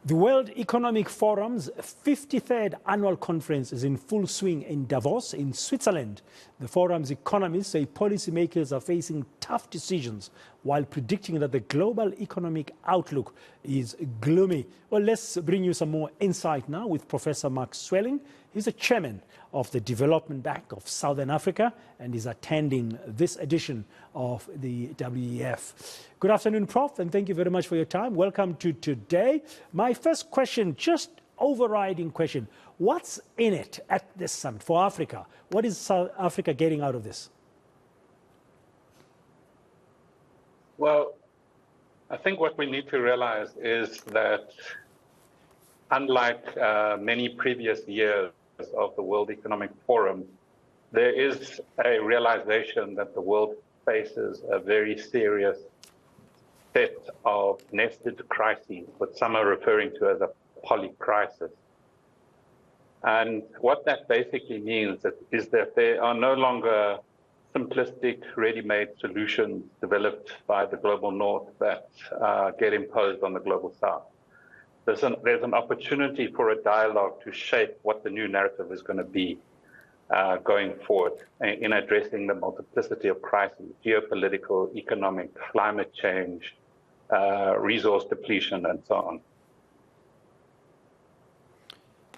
The World Economic Forum's 53rd annual conference is in full swing in Davos, in Switzerland. The forum's economists say policymakers are facing tough decisions while predicting that the global economic outlook is gloomy. Well, let's bring you some more insight now with Professor Mark Swilling. He's the chairman of the Development Bank of Southern Africa and is attending this edition of the WEF. Good afternoon, Prof, and thank you very much for your time. Welcome to today. My first question, just overriding question, what's in it at this summit for Africa? What is South Africa getting out of this? Well, I think what we need to realize is that unlike many previous years of the World Economic Forum, there is a realization that the world faces a very serious set of nested crises, what some are referring to as a polycrisis. And what that basically means is that there are no longer simplistic, ready-made solutions developed by the global north that get imposed on the global south. There's an opportunity for a dialogue to shape what the new narrative is going to be going forward in addressing the multiplicity of crises, geopolitical, economic, climate change, resource depletion, and so on.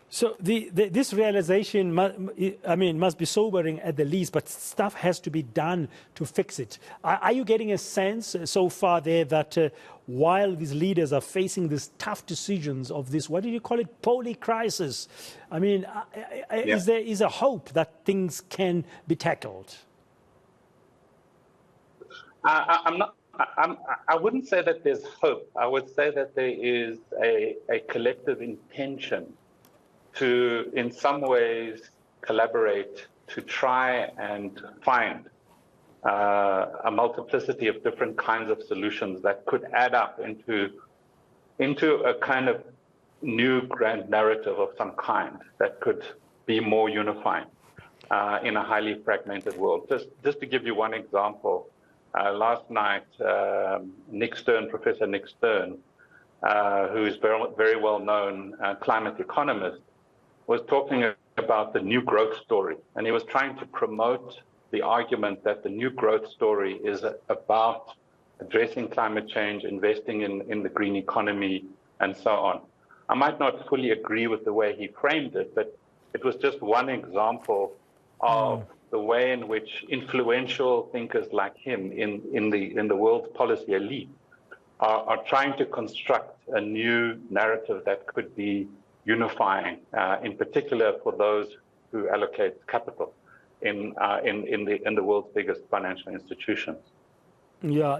So this realization, must be sobering at the least, but stuff has to be done to fix it. Are you getting a sense so far there that while these leaders are facing these tough decisions of this, what did you call it, polycrisis? I mean, is there a hope that things can be tackled? I wouldn't say that there's hope. I would say that there is a collective intention to, in some ways, collaborate to try and find a multiplicity of different kinds of solutions that could add up into a kind of new grand narrative of some kind that could be more unifying in a highly fragmented world. Just to give you one example, last night, Professor Nick Stern, who is very well-known climate economist, was talking about the new growth story. And he was trying to promote the argument that the new growth story is about addressing climate change, investing in the green economy, and so on. I might not fully agree with the way he framed it, but it was just one example of the way in which influential thinkers like him in the world's policy elite are trying to construct a new narrative that could be unifying, in particular for those who allocate capital in the world's biggest financial institutions. Yeah,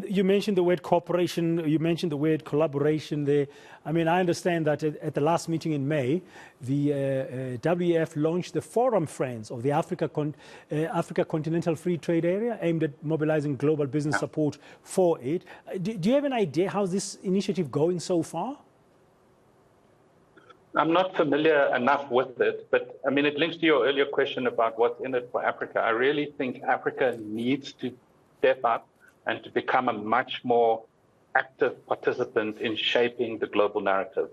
you mentioned the word cooperation, you mentioned the word collaboration there. I mean, I understand that at the last meeting in May, the WEF launched the Forum Friends of the Africa Continental Free Trade Area, aimed at mobilizing global business support for it. Do you have an idea how's this initiative going so far? I'm not familiar enough with it, but I mean, it links to your earlier question about what's in it for Africa. I really think Africa needs to step up and to become a much more active participant in shaping the global narrative.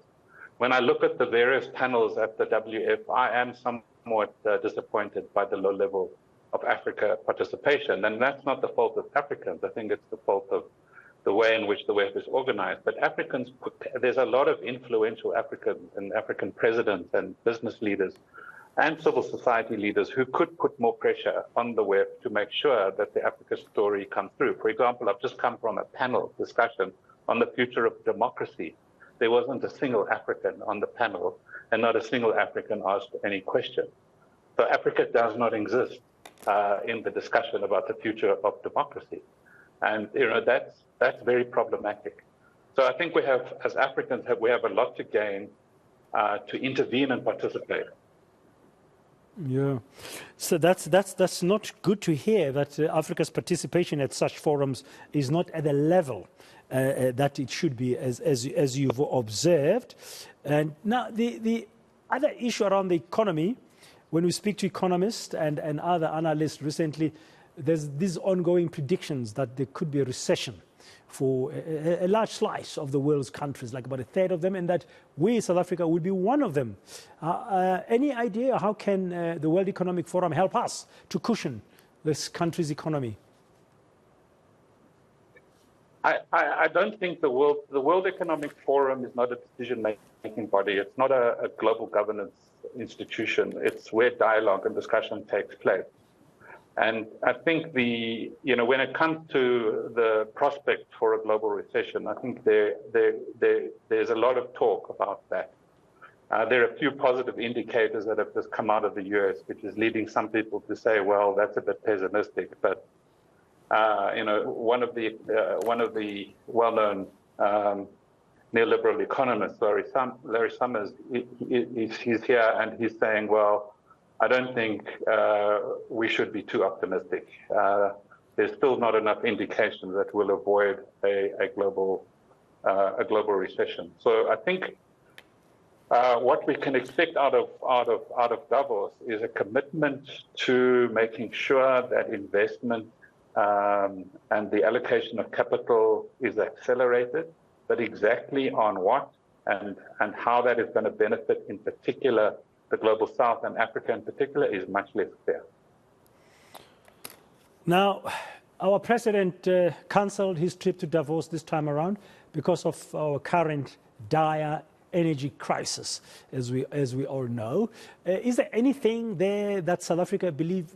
When I look at the various panels at the WF, I am somewhat disappointed by the low level of Africa participation. And that's not the fault of Africans. I think it's the fault of the way in which the WEF is organized. But Africans, there's a lot of influential Africans and African presidents and business leaders and civil society leaders who could put more pressure on the WEF to make sure that the Africa story comes through. For example, I've just come from a panel discussion on the future of democracy. There wasn't a single African on the panel and not a single African asked any question. So Africa does not exist in the discussion about the future of democracy. And that's very problematic. So I think we have, as Africans, we have a lot to gain to intervene and participate. Yeah, so that's not good to hear that Africa's participation at such forums is not at the level that it should be, as you've observed. And now the other issue around the economy, when we speak to economists and other analysts recently, there's these ongoing predictions that there could be a recession for a large slice of the world's countries, like about a third of them, and that we, South Africa, will be one of them. Any idea how can the World Economic Forum help us to cushion this country's economy? I don't think the World Economic Forum is not a decision-making body. It's not a global governance institution. It's where dialogue and discussion takes place. And I think when it comes to the prospect for a global recession, I think there's a lot of talk about that. There are a few positive indicators that have just come out of the US, which is leading some people to say, well, that's a bit pessimistic. But one of the well-known neoliberal economists, Larry Summers, he's here and he's saying, well, I don't think we should be too optimistic. There's still not enough indication that we'll avoid a global recession. So I think what we can expect out of Davos is a commitment to making sure that investment and the allocation of capital is accelerated, but exactly on what and how that is going to benefit, in particular, the Global South and Africa in particular, is much less clear. Now, our president cancelled his trip to Davos this time around because of our current dire energy crisis, as we all know. Is there anything there that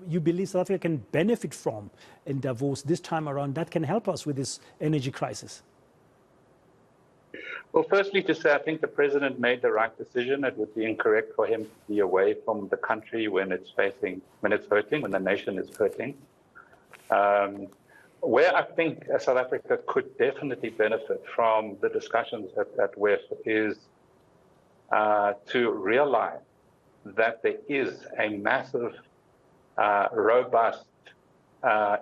you believe South Africa can benefit from in Davos this time around that can help us with this energy crisis? Well, firstly, to say I think the president made the right decision. It would be incorrect for him to be away from the country when it's hurting, when the nation is hurting. Where I think South Africa could definitely benefit from the discussions at WEF is to realize that there is a massive, robust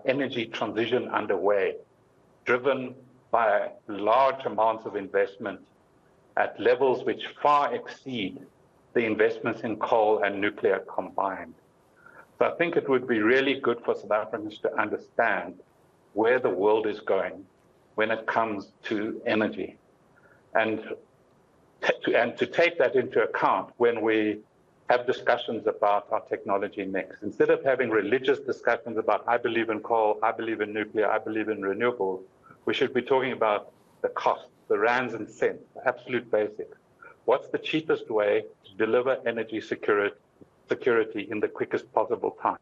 energy transition underway, driven by large amounts of investment at levels which far exceed the investments in coal and nuclear combined. So I think it would be really good for South Africans to understand where the world is going when it comes to energy, and to take that into account when we have discussions about our technology mix. Instead of having religious discussions about, I believe in coal, I believe in nuclear, I believe in renewables, we should be talking about the cost, the rands and cents, the absolute basics. What's the cheapest way to deliver energy security in the quickest possible time?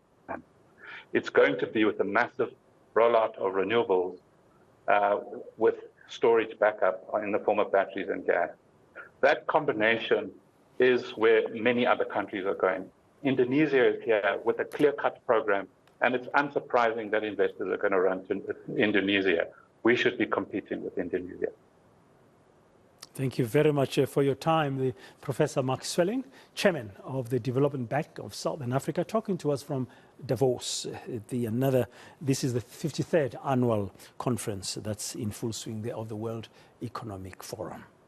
It's going to be with a massive rollout of renewables with storage backup in the form of batteries and gas. That combination is where many other countries are going. Indonesia is here with a clear-cut program, and it's unsurprising that investors are going to run to Indonesia. We should be competing with Indonesia. Thank you very much for your time. Professor Mark Swilling, Chairman of the Development Bank of Southern Africa, talking to us from Davos. This is the 53rd annual conference that's in full swing of the World Economic Forum.